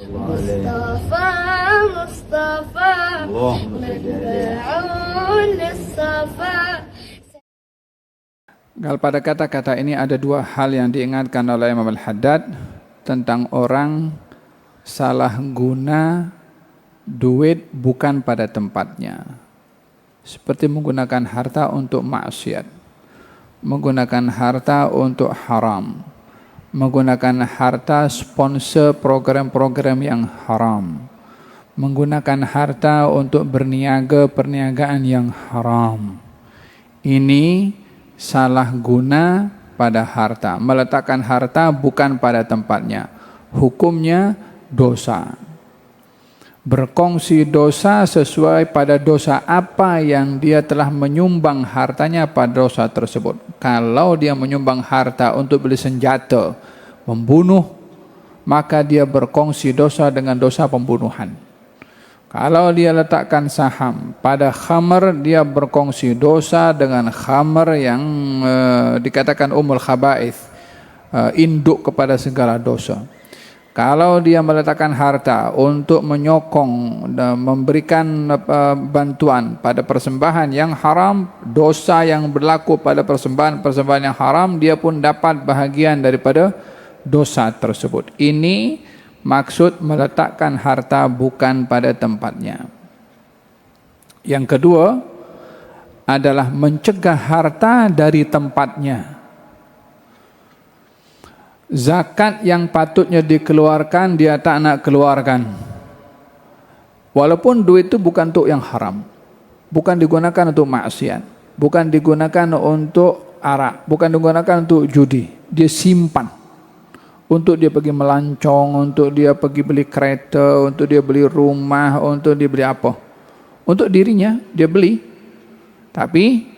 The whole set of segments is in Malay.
مصطفى مصطفى مدعو للصفا. Pada kata-kata ini ada dua hal yang diingatkan oleh Imam Al-Haddad tentang orang salah guna duit bukan pada tempatnya. Seperti menggunakan harta untuk maksiat, menggunakan harta untuk haram, menggunakan harta sponsor program-program yang haram, menggunakan harta untuk berniaga perniagaan yang haram. Ini salah guna pada harta, meletakkan harta bukan pada tempatnya. Hukumnya dosa. Berkongsi dosa sesuai pada dosa apa yang dia telah menyumbang hartanya pada dosa tersebut. Kalau dia menyumbang harta untuk beli senjata, membunuh, maka dia berkongsi dosa dengan dosa pembunuhan. Kalau dia letakkan saham pada khamr, dia berkongsi dosa dengan khamr yang dikatakan umul khaba'ith, induk kepada segala dosa. Kalau dia meletakkan harta untuk menyokong dan memberikan bantuan pada persembahan yang haram, dosa yang berlaku pada persembahan yang haram, dia pun dapat bahagian daripada dosa tersebut. Ini maksud meletakkan harta bukan pada tempatnya. Yang kedua adalah mencegah harta dari tempatnya. Zakat yang patutnya dikeluarkan dia tak nak keluarkan. Walaupun duit itu bukan untuk yang haram, bukan digunakan untuk maksiat, bukan digunakan untuk arak, bukan digunakan untuk judi, dia simpan. Untuk dia pergi melancong, untuk dia pergi beli kereta, untuk dia beli rumah, untuk dia beli apa. Untuk dirinya dia beli. Tapi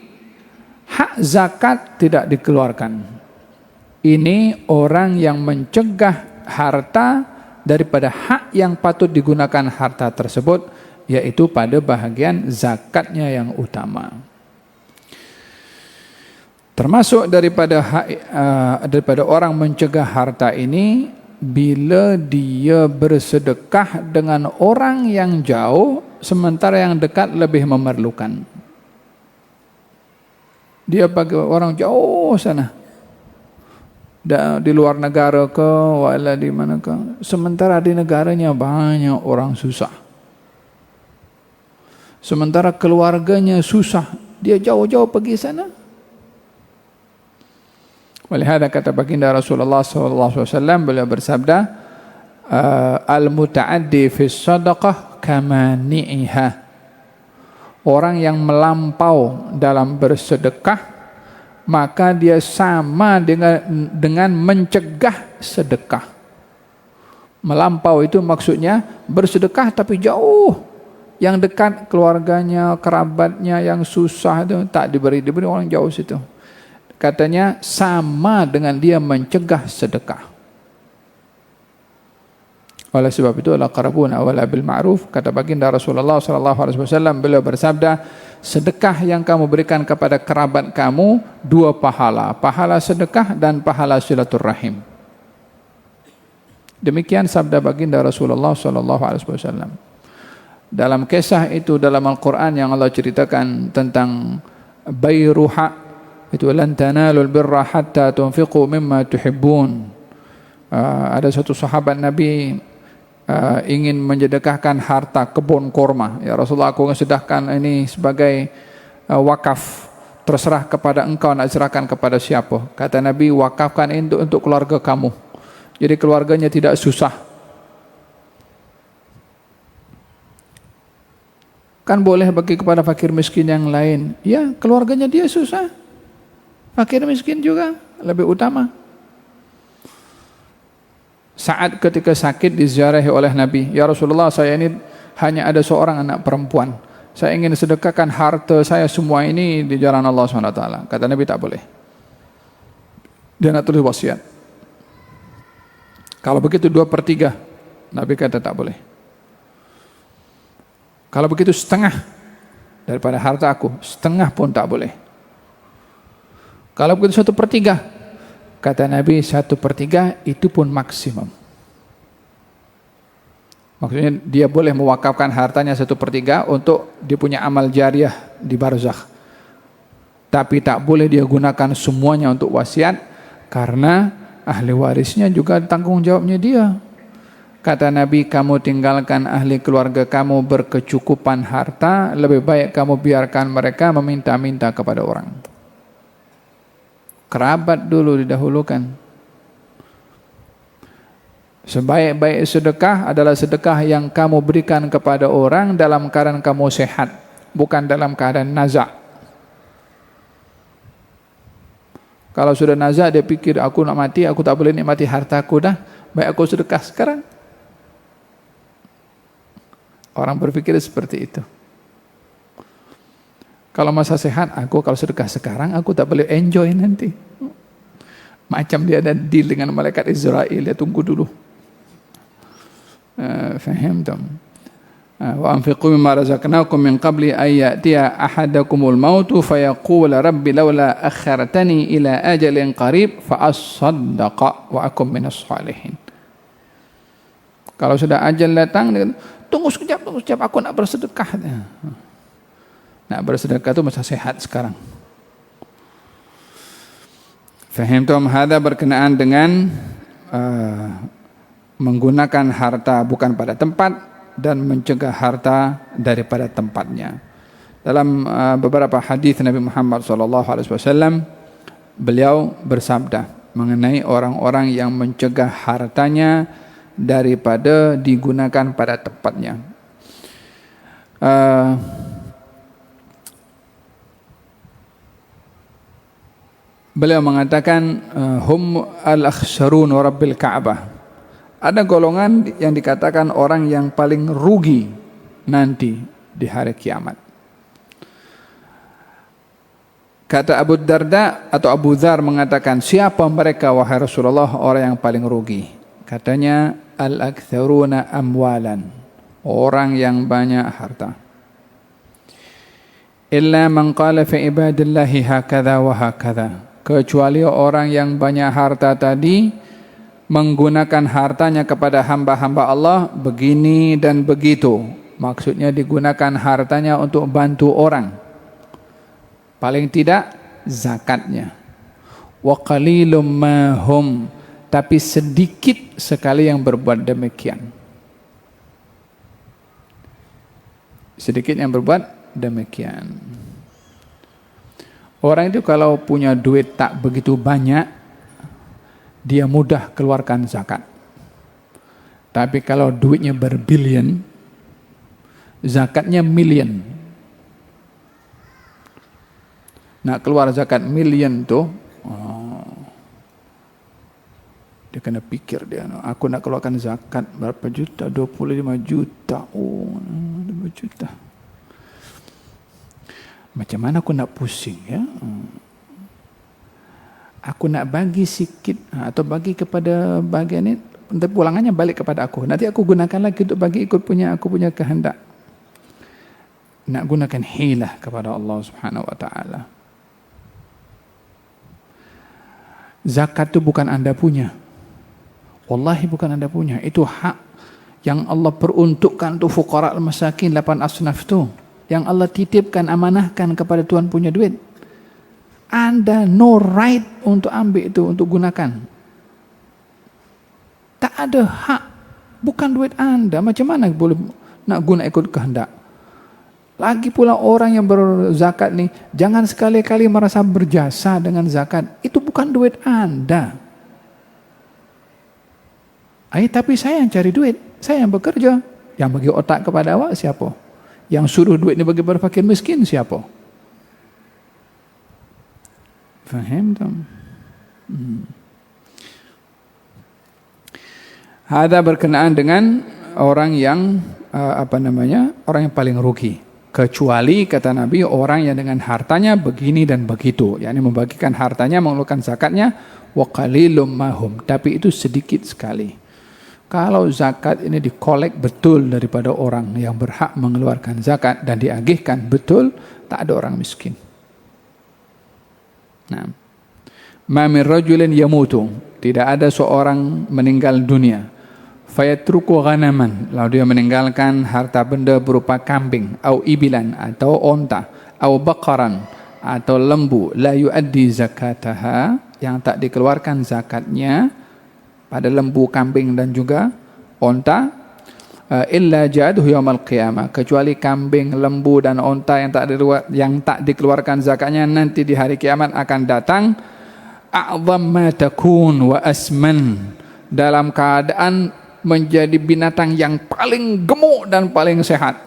hak zakat tidak dikeluarkan. Ini orang yang mencegah harta daripada hak yang patut digunakan harta tersebut, yaitu pada bahagian zakatnya yang utama. Termasuk daripada orang mencegah harta ini bila dia bersedekah dengan orang yang jauh sementara yang dekat lebih memerlukan. Dia bagi orang jauh sana, di luar negara ke, wala di mana ke, sementara di negaranya banyak orang susah. Sementara keluarganya susah, dia jauh-jauh pergi sana. Walihada kata baginda Rasulullah SAW, beliau bersabda, al-muta'addi fi sadaqah kamani'iha. Orang yang melampau dalam bersedekah, maka dia sama dengan mencegah sedekah. Melampau itu maksudnya bersedekah tapi jauh. Yang dekat keluarganya, kerabatnya yang susah itu tak diberi orang jauh situ. Katanya sama dengan dia mencegah sedekah. Oleh sebab itu al-aqrabun awla bil ma'ruf, kata baginda Rasulullah SAW, beliau bersabda, sedekah yang kamu berikan kepada kerabat kamu dua pahala, pahala sedekah dan pahala silaturrahim. Demikian sabda baginda Rasulullah SAW. Dalam kisah itu dalam Al-Quran yang Allah ceritakan tentang Bayruha, itu lan tanalul birra hatta tunfiqu mimma tuhibbun. Ada satu sahabat Nabi ingin mensedekahkan harta kebun kurma. Ya Rasulullah, aku sedekahkan ini sebagai wakaf, terserah kepada engkau nak serahkan kepada siapa. Kata Nabi, wakafkan ini untuk keluarga kamu, jadi keluarganya tidak susah. Kan boleh bagi kepada fakir miskin yang lain, ya keluarganya dia susah, fakir miskin juga lebih utama. Saat ketika sakit diziarahi oleh Nabi, ya Rasulullah, saya ini hanya ada seorang anak perempuan, saya ingin sedekahkan harta saya semua ini di jalan Allah SWT. Kata Nabi, tak boleh. Dia nak tulis wasiat. Kalau begitu 2/3, Nabi kata tak boleh. Kalau begitu setengah daripada harta aku, setengah pun tak boleh. Kalau begitu 1/3, kata Nabi 1/3 itu pun maksimum. Maksudnya dia boleh mewakafkan hartanya 1/3 untuk dia punya amal jariah di barzakh. Tapi tak boleh dia gunakan semuanya untuk wasiat, karena ahli warisnya juga tanggung jawabnya dia. Kata Nabi, kamu tinggalkan ahli keluarga kamu berkecukupan harta, lebih baik kamu biarkan mereka meminta-minta kepada orang. Kerabat dulu didahulukan. Sebaik-baik sedekah adalah sedekah yang kamu berikan kepada orang dalam keadaan kamu sehat, bukan dalam keadaan nazak. Kalau sudah nazak, dia pikir aku nak mati, aku tak boleh nikmati hartaku dah, baik aku sedekah sekarang. Orang berpikir seperti itu. Kalau masa sehat, aku kalau sedekah sekarang, aku tak boleh enjoy nanti. Macam dia ada deal dengan malaikat Israel, dia tunggu dulu. Fahimtum? Wa anfiqu mimma razaqnakum min qabli an ya'tiya ahadakumul mautu fayaqul rabbi laula akhartani ila ajalin qarib fa asaddaqa wa akum minas salihin. Kalau sudah ajal datang, tunggu sekejap, aku nak bersedekah. Nak bersedekah itu masa sehat sekarang. Fahimtum? Hada berkenaan dengan menggunakan harta bukan pada tempat dan mencegah harta daripada tempatnya. Dalam beberapa hadis Nabi Muhammad SAW, beliau bersabda mengenai orang-orang yang mencegah hartanya daripada digunakan pada tempatnya. Beliau mengatakan hum al-akhsarun wa rabbil Ka'bah. Ada golongan yang dikatakan orang yang paling rugi nanti di hari kiamat. Kata Abu Darda atau Abu Dzar mengatakan, siapa mereka wahai Rasulullah orang yang paling rugi? Katanya al-aktsaruna amwalan, orang yang banyak harta. Illa man qala fi ibadillahi hakadha wa hakadha, kecuali orang yang banyak harta tadi menggunakan hartanya kepada hamba-hamba Allah begini dan begitu. Maksudnya digunakan hartanya untuk bantu orang. Paling tidak zakatnya. Wa qalilum ma hum, tapi sedikit sekali yang berbuat demikian. Sedikit yang berbuat demikian. Orang itu kalau punya duit tak begitu banyak, dia mudah keluarkan zakat. Tapi kalau duitnya berbilion, zakatnya million. Nak keluar zakat million tuh, dia kena pikir dia, aku nak keluarkan zakat berapa juta? 25 juta. Oh, 5 juta. Macam mana aku nak pusing ya? Aku nak bagi sikit atau bagi kepada bagian ini, tapi pulangannya balik kepada aku. Nanti aku gunakan lagi untuk bagi ikut aku punya kehendak. Nak gunakan hilah kepada Allah Subhanahu wa taala. Zakat itu bukan Anda punya. Wallahi bukan Anda punya. Itu hak yang Allah peruntukkan untuk fuqara al-masakin, 8 asnaf itu. Yang Allah titipkan, amanahkan kepada Tuhan punya duit. Anda no right untuk ambil itu, untuk gunakan. Tak ada hak. Bukan duit Anda. Macam mana boleh nak guna ikut kehendak? Lagi pula orang yang berzakat ni, jangan sekali-kali merasa berjasa dengan zakat. Itu bukan duit Anda. Tapi saya yang cari duit. Saya yang bekerja. Yang bagi otak kepada awak siapa? Yang suruh duit ni bagi berfakir miskin siapa? Faham tak? Ada berkenaan dengan orang yang orang yang paling rugi. Kecuali kata Nabi orang yang dengan hartanya begini dan begitu, yakni membagikan hartanya, mengeluarkan zakatnya, wa qalilum mahum, tapi itu sedikit sekali. Kalau zakat ini dikolek betul daripada orang yang berhak mengeluarkan zakat dan diagihkan betul, tak ada orang miskin. Nah, ma min rajulin yamutu, tidak ada seorang meninggal dunia, fayatruku ghanaman, lalu dia meninggalkan harta benda berupa kambing, au ibilan atau onta, au baqaran atau lembu, la yuaddi zakataha, yang tak dikeluarkan zakatnya pada lembu, kambing dan juga onta, illa ja'aduhu yaumal qiyamah, kecuali kambing, lembu dan onta yang tak dikeluarkan zakatnya nanti di hari kiamat akan datang a'zam ma takun wa asman, dalam keadaan menjadi binatang yang paling gemuk dan paling sehat.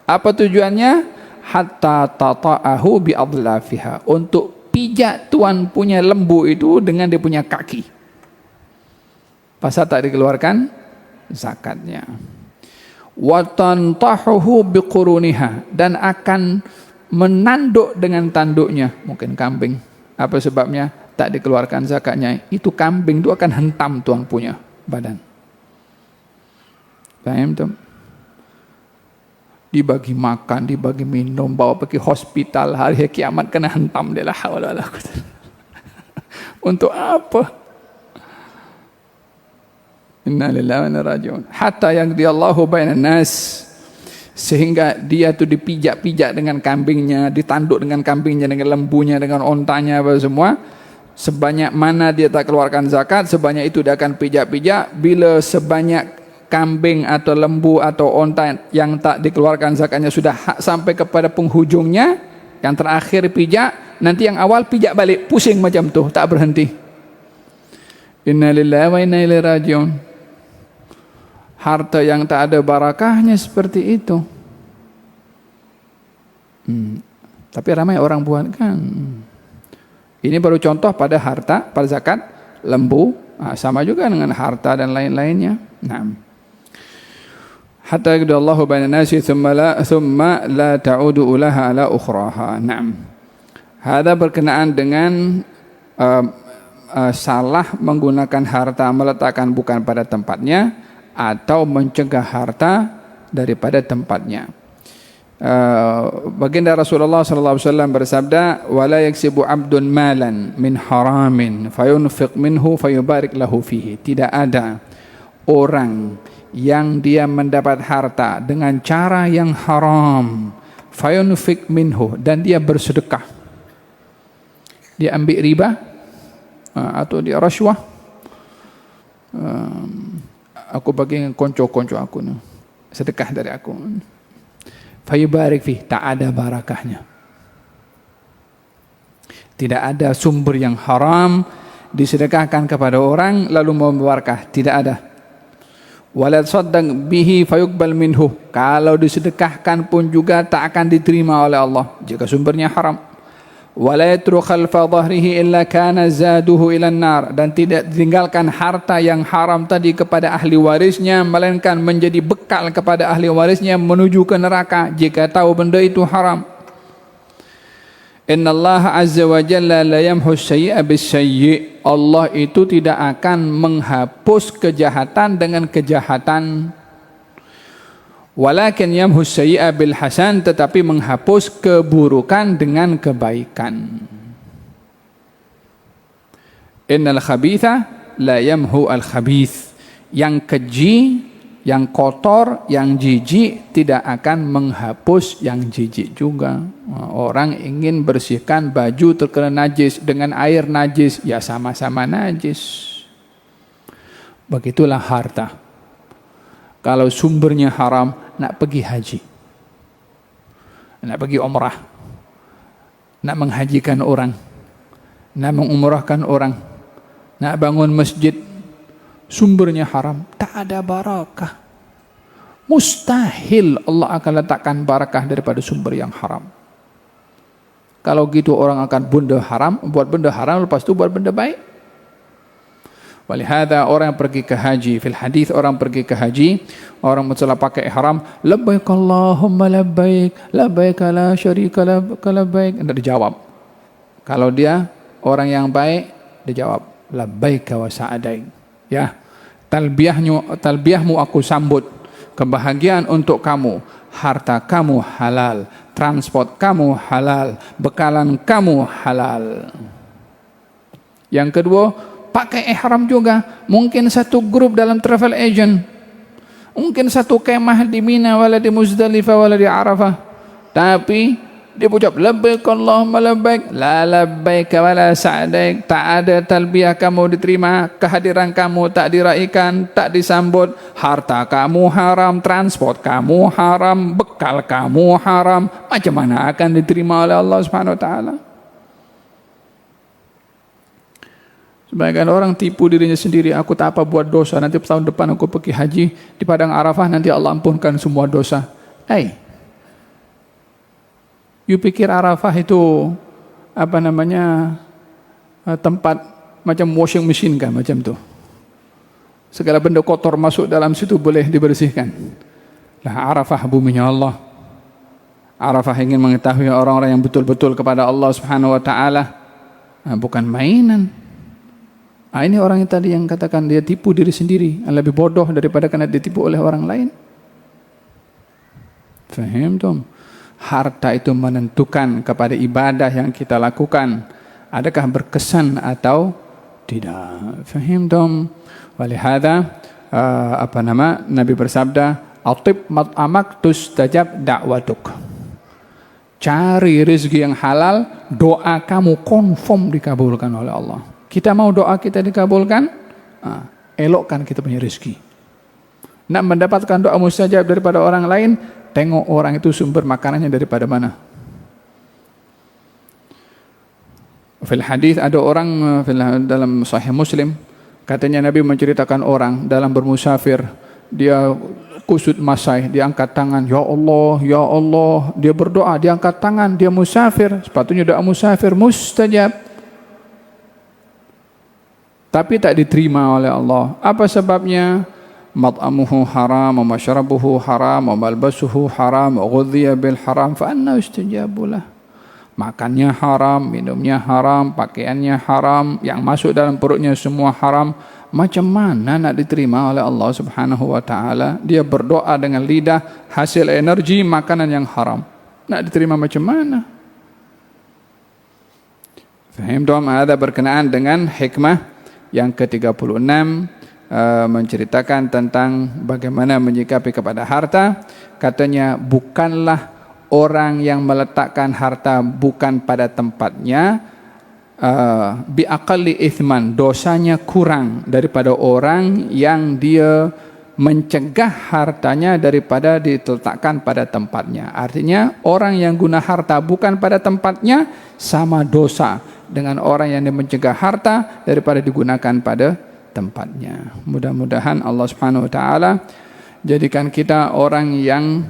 Apa tujuannya? Hatta tata'ahu bi adlafiha, untuk pijak tuan punya lembu itu dengan dia punya kaki. Pasal tak dikeluarkan zakatnya. Wa tantahuhu bi quruniha, dan akan menanduk dengan tanduknya. Mungkin kambing. Apa sebabnya? Tak dikeluarkan zakatnya. Itu kambing itu akan hentam tuan punya badan. Paham tu? Dibagi makan, dibagi minum, bawa pergi hospital, hari kiamat kena hentam dia lah. Untuk apa? Inna lillahi wa inna ilaihi raji'un. Hatta yaqdi Allahu bainan nas, sehingga dia tu dipijak-pijak dengan kambingnya, ditanduk dengan kambingnya, dengan lembunya, dengan ontanya, apa semua. Sebanyak mana dia tak keluarkan zakat, sebanyak itu dia akan pijak-pijak. Bila sebanyak kambing atau lembu atau onta yang tak dikeluarkan zakatnya sudah sampai kepada penghujungnya, yang terakhir pijak, nanti yang awal pijak balik, pusing macam tu, tak berhenti. Inna lillahi wa inna ilaihi raji'un. Harta yang tak ada barakahnya seperti itu. Tapi ramai orang buat kan. Ini baru contoh pada harta, pada zakat lembu. Sama juga dengan harta dan lain-lainnya. Nah. Hatta yaqdi Allahu bainan nasi thumma la ta'udu ulaha ala ukhraha. Naam. Hada berkenaan dengan salah menggunakan harta, meletakkan bukan pada tempatnya, atau mencegah harta daripada tempatnya. Baginda Rasulullah sallallahu alaihi wasallam bersabda, wala yaksibu 'abdun malan min haramin fayunfiq minhu fayubarik lahu fihi. Tidak ada orang yang dia mendapat harta dengan cara yang haram, fayunfiq minhu, dan dia bersedekah, dia ambil riba atau dia rasuah, aku bagi konco-konco aku ni, sedekah dari aku, fayubarik fih, tak ada barakahnya. Tidak ada sumber yang haram disedekahkan kepada orang lalu membarakah, tidak ada. Wala saddaq bihi fayuqbal minhu, kalau disedekahkan pun juga tak akan diterima oleh Allah jika sumbernya haram. Wala yatru khalfa dhahrihi illa kana zaduhu ila an-nar, dan tidak ditinggalkan harta yang haram tadi kepada ahli warisnya melainkan menjadi bekal kepada ahli warisnya menuju ke neraka jika tahu benda itu haram. Innallaha azza wa jalla la yamhu sayyi'a bis-sayyi'. Allah itu tidak akan menghapus kejahatan dengan kejahatan. Walakin yamhu sayyi'a bil hasan, tetapi menghapus keburukan dengan kebaikan. Innal khabitha la yamhu al khabith. Yang keji, yang kotor, yang jijik tidak akan menghapus yang jijik juga. Orang ingin bersihkan baju terkena najis dengan air najis, ya sama-sama najis. Begitulah harta. Kalau sumbernya haram, nak pergi haji, nak pergi umrah, nak menghajikan orang, nak mengumrahkan orang, nak bangun masjid, sumbernya haram, tak ada barakah. Mustahil Allah akan letakkan barakah daripada sumber yang haram. Kalau gitu orang akan buat benda haram, lepas itu buat benda baik. Walihada orang yang pergi ke haji, fil hadis orang pergi ke haji, orang setelah pakai ihram, labbaik Allahumma labbaik, labbaik la syarika lak labbaik, tidak dijawab. Kalau dia orang yang baik, dijawab labbaik wa sa'adaik. Ya, talbiyahmu aku sambut, kebahagiaan untuk kamu, harta kamu halal, transport kamu halal, bekalan kamu halal. Yang kedua, pakai ihram juga. Mungkin satu grup dalam travel agent, Mungkin satu kemah di Mina, wala di Muzdalifah, wala di Arafah, tapi dia ucap labbaik Allahumma labbaik, la labbaik wala sa'daik. Tak ada talbiyah kamu diterima, kehadiran kamu tak diraikan, tak disambut, harta kamu haram, transport kamu haram, bekal kamu haram. Macam mana akan diterima oleh Allah Subhanahu wa taala? Sebagian orang tipu dirinya sendiri, aku tak apa buat dosa, nanti tahun depan aku pergi haji di padang Arafah, nanti Allah ampunkan semua dosa. You pikir Arafah itu tempat macam washing machine kan, macam tu. Segala benda kotor masuk dalam situ boleh dibersihkan. Lah Arafah buminya Allah. Arafah ingin mengetahui orang-orang yang betul-betul kepada Allah Subhanahu wa taala. Bukan mainan. Ini orang yang tadi yang katakan dia tipu diri sendiri, lebih bodoh daripada kena ditipu oleh orang lain. Faham tom? Harta itu menentukan kepada ibadah yang kita lakukan, adakah berkesan atau tidak. Faham tom? Walihada Nabi bersabda, atib mat'amak tustajab da'watuk. Cari rezeki yang halal, doa kamu confirm dikabulkan oleh Allah. Kita mau doa kita dikabulkan, elokkan kita punya rezeki. Nak mendapatkan doa mustajab daripada orang lain, tengok orang itu sumber makanannya daripada mana. Fil hadis ada orang dalam Sahih Muslim, katanya Nabi menceritakan orang dalam bermusafir, dia kusut masai, dia angkat tangan, ya Allah, ya Allah, dia berdoa, dia angkat tangan, dia musafir, sepatutnya doa musafir mustajab. Tapi tak diterima oleh Allah. Apa sebabnya? Mat'amuhu haram, wa masyarabuhu haram, wa malbasuhu haram, wa ghudhiya bil haram, fa anna yustajabulah. Makannya haram, minumnya haram, pakaiannya haram, yang masuk dalam perutnya semua haram. Macam mana nak diterima oleh Allah Subhanahu wa taala? Dia berdoa dengan lidah, hasil energi makanan yang haram. Nak diterima macam mana? Faham dong? Ada berkenaan dengan hikmah yang ke-36, menceritakan tentang bagaimana menyikapi kepada harta. Katanya bukanlah orang yang meletakkan harta bukan pada tempatnya bi aqalli ithman, dosanya kurang daripada orang yang dia mencegah hartanya daripada diletakkan pada tempatnya. Artinya orang yang guna harta bukan pada tempatnya sama dosa dengan orang yang mencegah harta daripada digunakan pada tempatnya. Mudah-mudahan Allah Subhanahu wa taala jadikan kita orang yang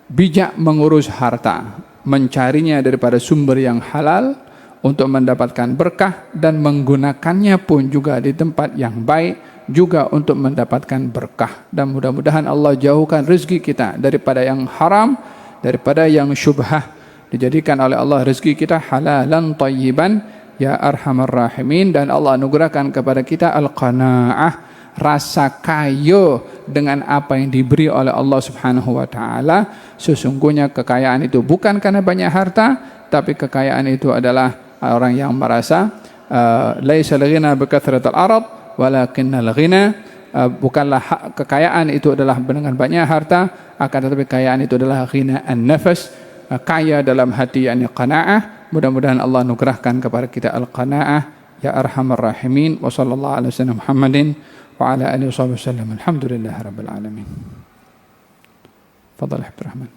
bijak mengurus harta, mencarinya daripada sumber yang halal untuk mendapatkan berkah, dan menggunakannya pun juga di tempat yang baik juga untuk mendapatkan berkah. Dan mudah-mudahan Allah jauhkan rezeki kita daripada yang haram, daripada yang syubhah. Dijadikan oleh Allah rezeki kita halalan thayyiban ya arhamar rahimin, dan Allah anugerahkan kepada kita al-qanaah, rasa kaya dengan apa yang diberi oleh Allah Subhanahu wa taala. Sesungguhnya kekayaan itu bukan karena banyak harta, tapi kekayaan itu adalah orang yang merasa laisa al-ghina bi kathratil arad walakinnal ghina, bukanlah kekayaan itu adalah dengan banyak harta, akan tetapi kekayaan itu adalah ghina an-nafas, kaya dalam hati, yakni qanaah. Mudah-mudahan Allah anugerahkan kepada kita al-qanaah ya arhamar rahimin. Wa sallallahu alaihi wasallam Muhammadin wa ala alihi wasallam. Alhamdulillahirabbil alamin. Fadhal Abdurrahman.